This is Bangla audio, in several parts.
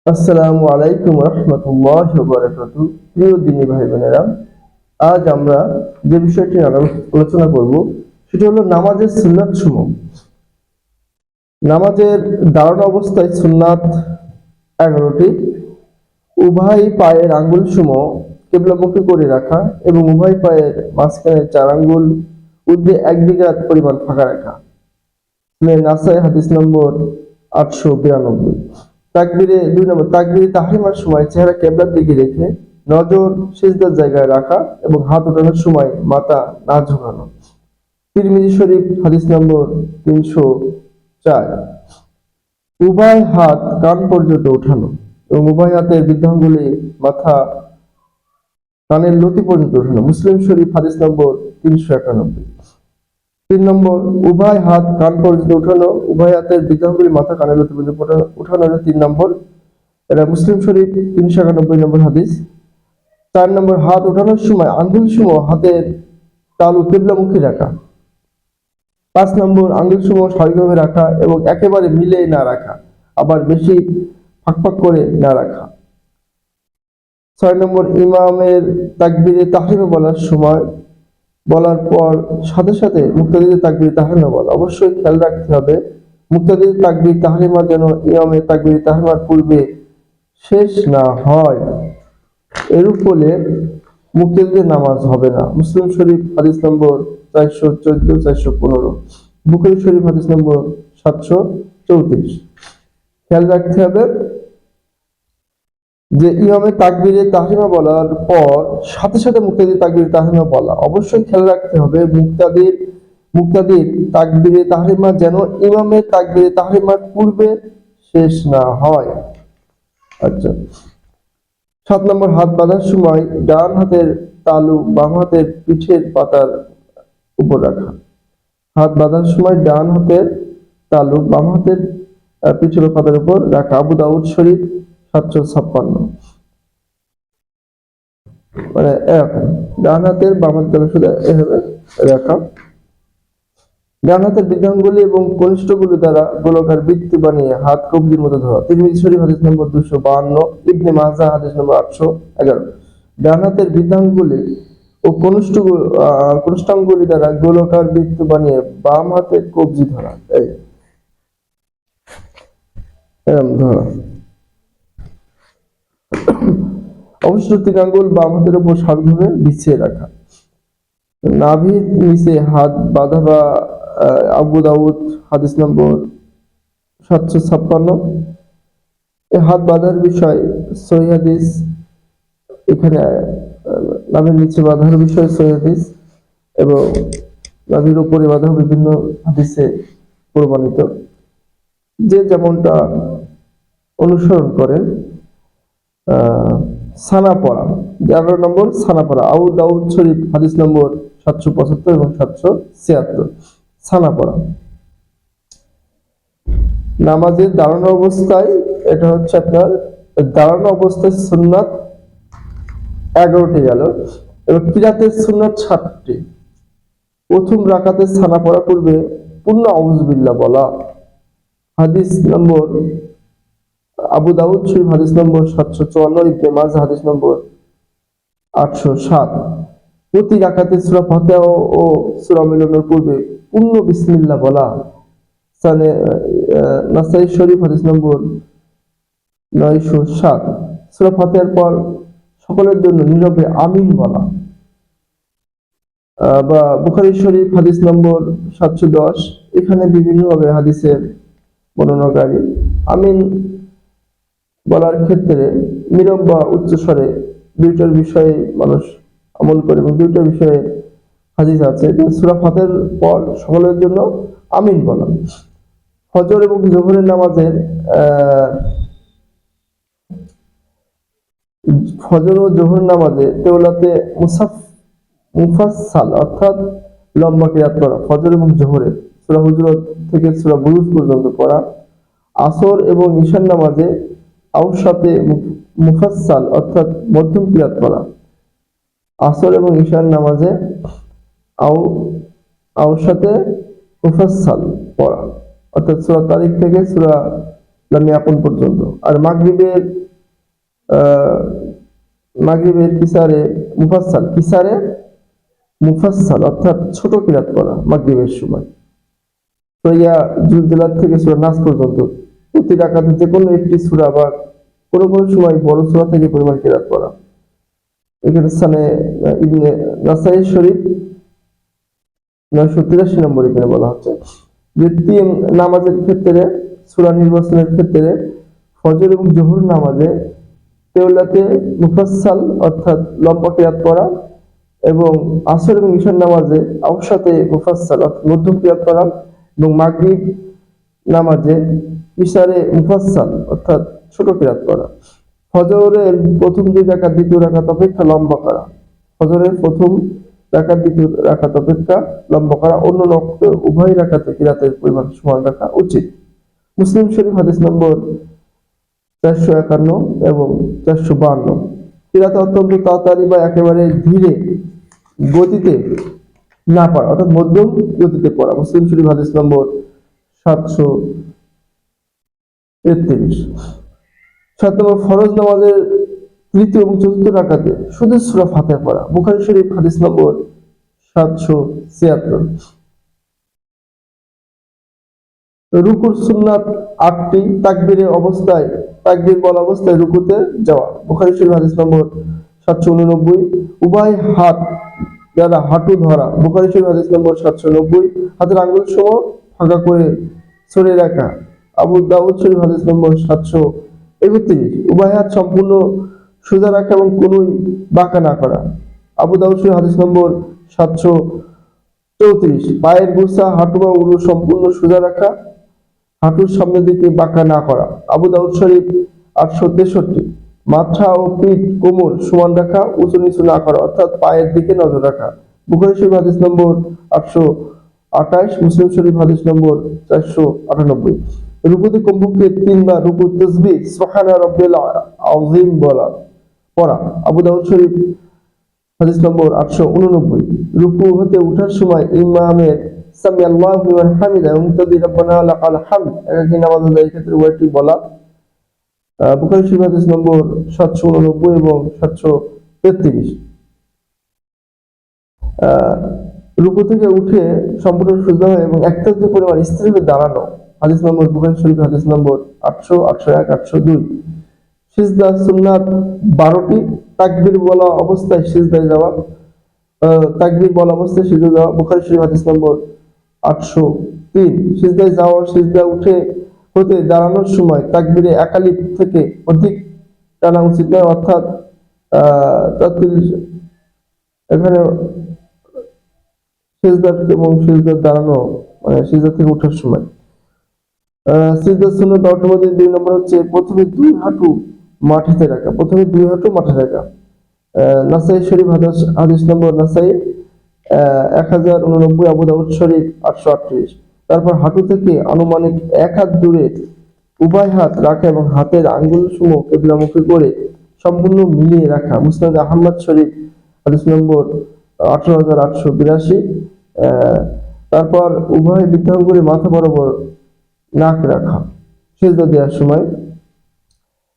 আসসালামু আলাইকুম রহমতুল্লাহি ওয়া বারাকাতুহু। প্রিয় দিনী ভাই বোনেরা, আজ আমরা যে বিষয়টি আলোচনা করব সেটি হলো নামাজের সুন্নাত সমূহ। নামাজের দাঁড়ানো অবস্থায় সুন্নাত 11টি। উভয় পায়ের আঙ্গুল সমূহ কিবলামুখী করে রাখা এবং উভয় পায়ের মাঝখানে 4 আঙ্গুল ঊর্ধ্বে 1 বিঘাত পরিমাণ ফাঁকা রাখা। নাসাই হাদিস নম্বর 892। দুই নম্বর তাকবীরে তাহরিমার সময় চেহারা কিবলার দিকে রেখে নজর সিজদার জায়গায় রাখা এবং হাত ওঠানোর সময় মাথা না ঝুঁকানো। তিরমিজি শরীফ হাদিস নম্বর 304। উভয় হাত কান পর্যন্ত ওঠানো এবং উভয় হাতের বৃদ্ধাঙ্গুলি মাথা কানের লতি পর্যন্ত ওঠানো। মুসলিম শরীফ হাদিস নম্বর 391। 3 নম্বর উভয় হাত কান পর্যন্ত উঠানো, উভয় হাতের বৃদ্ধাঙ্গুলি মাথা কানের লতি পর্যন্ত উঠানো হলো 3 নম্বর। এটা মুসলিম শরীফ 391 নম্বর হাদিস। 4 নম্বর হাত ওঠানোর সময় আঙ্গুল সমূহ হাতের তালু কিবলামুখী রাখা। 5 নম্বর আঙ্গুল সমূহ স্বাভাবিকভাবে রাখা এবং একেবারে মিলে না রাখা, আবার বেশি ফাঁক করে না রাখা। 6 নম্বর ইমামের তাকবীরে তাহরিমা বলার পর সাথে সাথে মুক্তাদিদের তাকবীরে তাহরিমা বলা। অবশ্যই খেয়াল রাখতে হবে মুক্তাদিদের তাকবীর তাহরিমা যেন ইমামের তাকবীরে তাহরিমার পূর্বে শেষ না হয়, এরূপ হলে মুক্তাদিদের নামাজ হবে না। মুসলিম শরীফ হাদিস নম্বর 414, 415। বুখারী শরীফ হাদিস নম্বর 734। খেয়াল রাখতে হবে যে ইমামের তাকবীরে তাহরিমা বলার পর সাথে সাথে মুক্তাদির তাকবীরে তাহরিমা বলা। অবশ্যই খেয়াল রাখতে হবে মুক্তাদির তাকবীরে তাহরিমা যেন ইমামের তাকবীরে তাহরিমার পূর্বে শেষ না হয়। আচ্ছা, 7 নম্বর হাত বাঁধার সময় ডান হাতের তালু বাম হাতের পিঠের পাতার উপর রাখা। হাত বাঁধার সময় ডান হাতের তালু বাম হাতের পিঠের পাতার উপর রাখা। আবু দাউদ শরীফ 756। মানে এরকম ডান হাতের বাম হাতের তালু শুধু এভাবে রাখা। ডান হাতের বৃদ্ধাঙ্গুলি এবং কনিষ্ঠগুলি দ্বারা গোলাকার বৃত্ত বানিয়ে হাত কবজির মতো ধরা। তিরমিজি শরীফ হাদিস নম্বর 252। ইবনে মাজাহ হাদিস নম্বর 811। ডান হাতের বৃদ্ধাঙ্গুলি ও কনিষ্ঠাঙ্গুলি দ্বারা গোলাকার বৃত্ত বানিয়ে বাম হাতের কবজি ধরা। এই এরকম ধরা। অবশ্য 3 আঙ্গুল বাম হাতের উপর স্বাভাবিকভাবে বিছিয়ে রাখা। নাভির নিচে হাত বাঁধা বা আবু দাউদ হাদিস নম্বর 756। এই হাত বাঁধার বিষয় সহিহ হাদিস। এখানে নাভির নিচে বাঁধার বিষয় সহিহ হাদিস এবং নাভির উপরে বাঁধা বিভিন্ন হাদিসে প্রমাণিত। যে যেমনটা অনুসরণ করেন। সানা পড়া 11 নম্বর সানা পড়া। আবু দাউদ শরীফ হাদিস নম্বর 775 এবং 776। সানা পড়া নামাজের দাঁড়ানো অবস্থায়, এটা হচ্ছে আপনার দাঁড়ানো অবস্থায় সুন্নাত 11টি গেল এবং কিরাতের সুন্নাত 7টি। প্রথম রাকাতে সানা পড়া পূর্বে পূর্ণ আউযুবিল্লাহ বলা। হাদিস নম্বর আবু দাউদ শরীফ হাদিস নম্বর 754, ইবনে মাজাহ হাদিস নম্বর 807। প্রতি রাকাতে সূরা ফাতিহা ও সূরা মিলানোর পূর্বে পূর্ণ বিসমিল্লাহ বলা। নাসাই শরীফ হাদিস নম্বর 907। সূরা ফাতিহার পর সকলের জন্য নীরবে আমিন বলা। বা বুখারী শরীফ হাদিস নম্বর 710। এখানে বিভিন্নভাবে হাদিসের বর্ণনাকারী আমিন বলার ক্ষেত্রে নীরব বা উচ্চস্বরে দুইটার বিষয়ে মানুষ আমল করে এবং দুইটার বিষয়ে হাদিস আছে। সূরা ফাতিহার পর সকলের জন্য আমিন বলা। ফজর এবং যোহরের নামাজের ফজর ও যোহর নামাজে তেওলাতে মুফাসসাল অর্থাৎ লম্বা কিরাত করা। ফজর এবং যোহরে সূরা হুজুরাত থেকে সূরা বুরুজ পর্যন্ত পড়া। আসর এবং ঈশার নামাজে আওসাতে মুফাসসাল অর্থাৎ মধ্যম কিরাত করা। আসর এবং ঈশার নামাজে আওসাতে মুফাসসাল পড়া, অর্থাৎ সূরা তারিক থেকে সূরা লাম ইয়াকুন পর্যন্ত। আর মাগরিবের কিসারে মুফাসসাল অর্থাৎ ছোট কিরাত পড়া মাগরিবের সময়। তো জুলজিলাত থেকে সূরা নাস পর্যন্ত প্রতি রাকাতে যে কোনো একটি সূরা বা কোনো কোনো সময় বড় সূরা থেকে পরিমাণ কিরাত পড়া। এখানে স্থানে ইবনে নাসাই শরীফ 983 নম্বর এখানে বলা হচ্ছে যে তিন নামাজের ক্ষেত্রে সূরা নির্বাচনের ক্ষেত্রে ফজর এবং জোহর নামাজে তেওলাতে মুফাসসাল অর্থাৎ লম্বা কিরাত পড়া এবং আসর এবং ঈশার নামাজে আওসাতে মুফাসসাল অর্থাৎ মধ্যম কিরাত পড়া এবং মাগরিব নামাজে ইশারে মুফাসসাল অর্থাৎ ছোট কিরাত পড়া। ফজরের প্রথম 2 রাকাত দ্বিতীয় রাকাত অপেক্ষা লম্বা করা। ফজরের প্রথম রাকাত দ্বিতীয় রাকাত অপেক্ষা লম্বা করা। অন্য নফল উভয় রাকাতে কিরাতের পরিমাণ সমান রাখা উচিত। মুসলিম শরীফ হাদিস নম্বর 451 এবং 452। কিরাত অত্যন্ত তাড়াতাড়ি বা একেবারে ধীরে গতিতে না পড়া অর্থাৎ মধ্যম গতিতে পড়া। মুসলিম শরীফ হাদিস নম্বর 733। 7 নম্বর ফরজ নামাজের তৃতীয় এবং চতুর্থ রাকাতে শুধু সূরা ফাতিহা পড়া। বুখারী শরীফ হাদিস নম্বর 776। রুকুর সুন্নাত 8টি। তাকবীর বলা অবস্থায় রুকুতে যাওয়া। বুখারী শরীফ হাদিস নম্বর 789। উভয় হাত দ্বারা হাঁটু ধরা। বুখারী শরীফ হাদিস নম্বর 790। হাতের আঙ্গুল সহ ফাঁকা করে ছড়িয়ে রাখা। আবু দাউদ শরীফ হাদিস নম্বর 731। উভয় হাত সম্পূর্ণ সোজা রাখা এবং কোনোই বাঁকা না করা। আবু দাউদ শরীফ হাদিস নম্বর 734। পায়ের গোছা হাঁটু বা উরু সম্পূর্ণ সোজা রাখা, হাঁটুর সামনের দিকে বাঁকা না করা। আবু দাউদ শরীফ 863। মাথা ও পিঠ কোমর সমান রাখা, উঁচু নিচু না করা অর্থাৎ পায়ের দিকে নজর রাখা। বুখারী শরীফ হাদিস নম্বর 828। মুসলিম শরীফ হাদিস নম্বর 498। রুকুতে কমপক্ষে 3 বার রুকু তাসবিহ সুবহানা রাব্বিল আযীম পড়া। আবু দাউদ শরীফ হাদিস নম্বর 889। রুকু হতে ওঠার সময় ইমামের সামি আল্লাহু লিমান হামিদা এবং মুক্তাদি রব্বানা লাকাল হামদ একাকী নামাজ আদায়ের ক্ষেত্রে ওয়ার্ডটি বলা। বুখারী শরীফ হাদিস নম্বর 789 এবং 733। রুকু থেকে উঠে সম্পূর্ণ সোজা হয়ে এবং এক তাসবিহ পরিমাণ স্থিরভাবে দাঁড়ানো। হাদিস নম্বর বুখারী শরীফ হাদিস নম্বর 800, 801, 802। সিজদা সুন্নাত 12টি। তাকবীর বলা অবস্থায় সিজদায় যাওয়া। বুখারী শরীফ হাদিস নম্বর 803। সিজদায় যাওয়া সিজদা উঠে হতে দাঁড়ানোর সময় তাকবীরে একালিপ থেকে অধিক টানা উচিত নয় অর্থাৎ এখানে সিজদার এবং সিজদার দাঁড়ানো মানে সিজদা থেকে ওঠার সময়। সিজদার সুন্নাত 12টির মধ্যে 2 নম্বর হচ্ছে প্রথমে 2 হাঁটু মাটিতে রাখা। নাসাই শরীফ হাদিস নম্বর 1089। আবু দাউদ শরীফ 838। তারপর হাঁটু থেকে আনুমানিক 1 হাত দূরে উভয় হাত রাখা এবং হাতের আঙ্গুলসমূহ কিবলামুখী করে সম্পূর্ণ মিলিয়ে রাখা। মুসনাদ আহমদ শরীফ হাদিস নম্বর 18882। তারপর উভয় বৃদ্ধাঙ্গুলে মাথা বরাবর নাক রাখা সিজদা দেওয়ার সময়।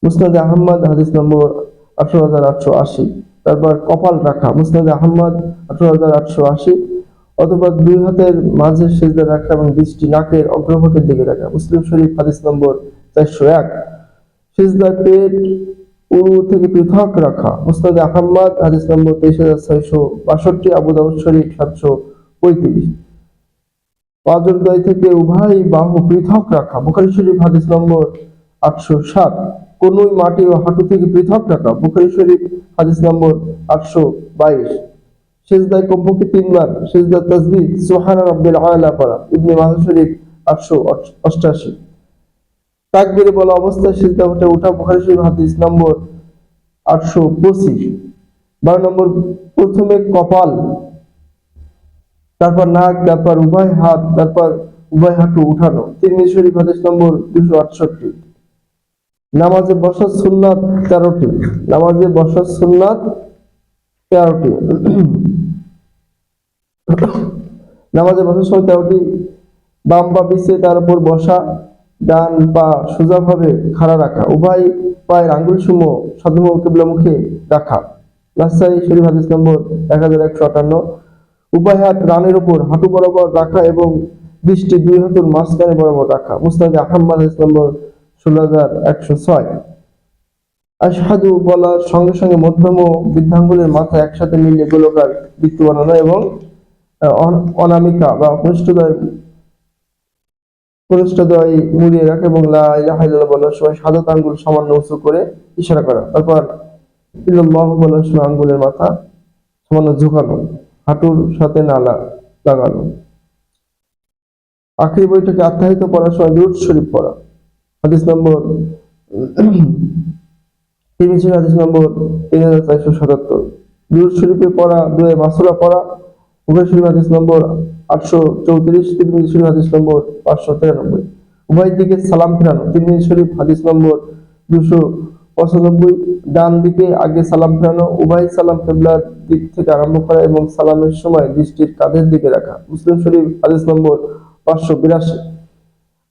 মুসনাদ আহমদ হাদিস নম্বর 18880। তারপর কপাল রাখা। মুসনাদ আহমদ 18880। অথবা 2 হাতের মাঝে সিজদা রাখা এবং দৃষ্টি নাকের অগ্রভাগের দিকে রাখা। মুসলিম শরীফ হাদিস নম্বর 401। সিজদা পেট উরু থেকে পৃথক রাখা। মুসনাদ আহমদ হাদিস নম্বর 23662। আবু দাউদ শরীফ 735। পাঁজরদ্বয় থেকে উভয় বাহু পৃথক রাখা। বুখারী শরীফ হাদিস নম্বর 807। কোনোই মাটি ও হাঁটু থেকে পৃথক রাখা। বুখারী শরীফ হাদিস নম্বর 822। সিজদায় কমপক্ষে 3 বার সিজদা তাসবিহ সুবহানা রাব্বিল আলা পড়া। ইবনে মাজাহ শরীফ 888। তাকবীর বলা অবস্থায় সিজদা হতে ওঠা। বুখারী শরীফ হাদিস নম্বর 825। 12 নম্বর প্রথমে কপাল, তারপর নাক, তারপর উভয় হাত, তারপর উভয় হাঁটু উঠানো। তিরমিজি শরীফ হাদিস নম্বর 268। নামাজে বসার সুন্নাত 13টি। নামাজে বসার সুন্নাত 13টি। নামাজে বসার সময় 13টি। বাম পা পিছিয়ে তার উপর বসা, ডান পা সোজাভাবে খাড়া রাখা, উভয় পায়ের আঙ্গুলসমূহ সাধ্যমত কিবলামুখী রাখা। নাসাই শরীফ হাদিস নম্বর 1158। উভয় হাত রানের উপর হাঁটু বরাবর রাখা এবং দৃষ্টি দুই হাঁটুর মাঝখানে বরাবর রাখা। মুসনাদ আহমদ হাদিস নম্বর 16106। আশহাদু বলার সঙ্গে সঙ্গে মধ্যম ও বৃদ্ধাঙ্গুলের মাথা একসাথে মিলিয়ে গোলকার বৃত্ত বানানো এবং অনামিকা বা কনিষ্ঠদ্বয় মুড়িয়ে রাখা এবং লা ইলাহা ইল্লাল্লাহ বলার সময় সাদত আঙ্গুল সামান্য উঁচু করে ইশারা করা। তারপর ইল্লাল্লাহু বলার সময় আঙ্গুলের মাথা সামান্য ঝুঁকানো, হাঁটুর সাথে না লাগানো। আখিরি বইটাকে আত্মাহিত পড়ার সময় দুরূদ শরীফ পড়া। হাদিস নম্বর তিরমিজি হাদিস নম্বর 3477। দুরূদ শরীফে পড়া, দুয়ে মাসুরা পড়া। বুখারী শরীফ হাদিস নম্বর 834, তিরমিজি শরীফ হাদিস নম্বর 593। উভয় দিকে সালাম ফেরানো। তিরমিজি শরীফ হাদিস নম্বর 295। ডান দিকে আগে সালাম ফেরানো, উভয় সালাম কিবলার দিক থেকে আরম্ভ করা এবং সালামের সময় দৃষ্টির কাঁধের দিকে রাখা। মুসলিম শরীফ হাদিস নম্বর 582।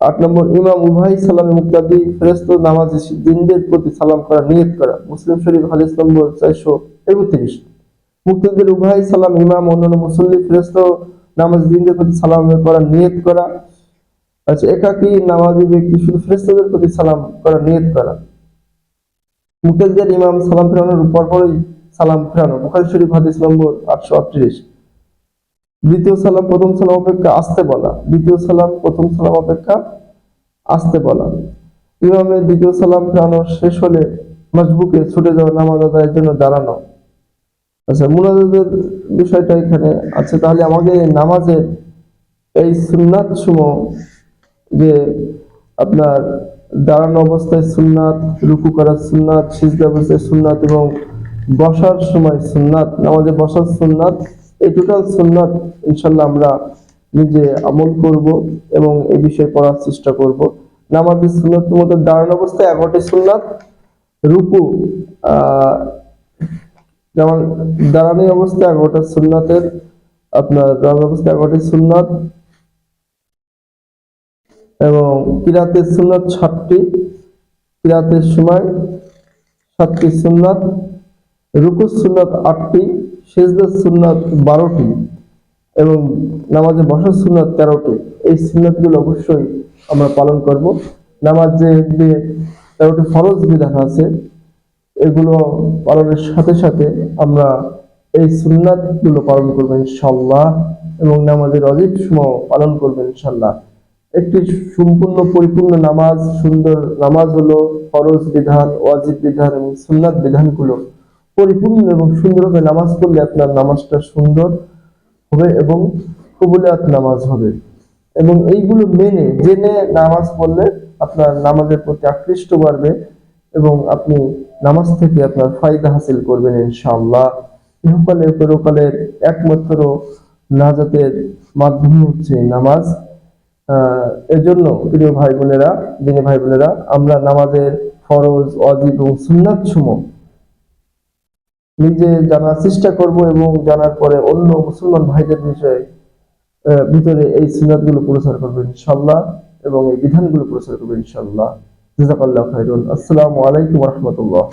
8 নম্বর, ইমাম উভয় সালামে মুক্তাদি ফেরেশতা নামাজি জিনদের প্রতি সালাম করা নিয়ত করা। মুসলিম শরীফ হাদিস নম্বর 431। মুক্তাদিদের উভয় সালাম ইমাম অন্যান্য মুসল্লি ফেরেশতা নামাজি জিনদের প্রতি সালাম করা নিয়ত করা। আচ্ছা, একাকী নামাজি ব্যক্তি শুধু ফেরেশতাদের প্রতি সালাম করা নিয়ত করা। মুক্তাদিদের ইমাম সালাম ফেরানোর পরপরই সালাম ফেরানো। বুখারী শরীফ হাদিস নম্বর 838। দ্বিতীয় সালাম প্রথম সালাম অপেক্ষা আস্তে বলা। দ্বিতীয় সালাম প্রথম সালাম অপেক্ষা আস্তে বলা। ইমামের দ্বিতীয় সালাম ফেরানো শেষ হলে মাসবুকে ছুটে যাওয়া নামাজ আদায়ের জন্য দাঁড়ানো। আচ্ছা, মুনাজাতের বিষয়টা এখানে আছে। তাহলে আমাদের নামাজের এই সুন্নাত সমূহ, যে আপনার দাঁড়ানো অবস্থায় সুন্নাত, রুকু করার সুন্নাত, সিজদা অবস্থায় সুন্নাত এবং বসার সময় সুন্নাত, নামাজে বসার সুন্নাত, এই টোটাল সুন্নাত ইনশাল্লাহ আমরা নিজে আমল করব এবং এই বিষয়ে পড়ার চেষ্টা করব। নামাজের সুন্নাতের মধ্যে দাঁড়ানো অবস্থায় 11টি সুন্নাত, রুকু যেমন দাঁড়ানো অবস্থায় 11টা সুন্নাতের, আপনার দাঁড়ানো অবস্থায় 11টি সুন্নাত এবং কিরাতের সুন্নাত 7টি, কিরাতের সময় 7টি সুন্নাত, রুকুর সুন্নাত 8টি, সিজদার সুন্নাত 12টি এবং নামাজে বসার সুন্নাত 13টি। এই সুন্নাতগুলো অবশ্যই আমরা পালন করব। নামাজে যে 13টি ফরজ বিধান আছে, এগুলো পালনের সাথে সাথে আমরা এই সুন্নাতগুলো পালন করব ইনশাআল্লাহ এবং নামাজের অজিব সমূহ পালন করব ইনশাআল্লাহ। একটি সম্পূর্ণ পরিপূর্ণ নামাজ, সুন্দর নামাজ হলো ফরজ বিধান, ওয়াজিব বিধান এবং সুন্নাত বিধানগুলো পরিপূর্ণ এবং সুন্দরভাবে নামাজ পড়লে আপনার নামাজটা সুন্দর হবে এবং কবুলিয়াত নামাজ হবে। এবং এইগুলো মেনে জেনে নামাজ পড়লে আপনার নামাজের প্রতি আকৃষ্ট বাড়বে এবং আপনি নামাজ থেকে আপনার ফায়দা হাসিল করবেন ইনশাআল্লাহ। ইহকালে পরকালের একমাত্র নাজাতের মাধ্যম হচ্ছে নামাজ। এজন্য প্রিয় ভাই বোনেরা, দিনী ভাই বোনেরা, আমরা নামাজের ফরজ, ওয়াজিব এবং সুন্নাত সমূহ নিজে জানার চেষ্টা করব এবং জানার পরে অন্য মুসলমান ভাইদের ভিতরে এই সুন্নাতগুলো প্রচার করবো ইনশাআল্লাহ এবং এই বিধানগুলো প্রচার করবো ইনশাআল্লাহ। জাযাকাল্লাহু খাইরান। আসসালামু আলাইকুম ওয়া রাহমাতুল্লাহ।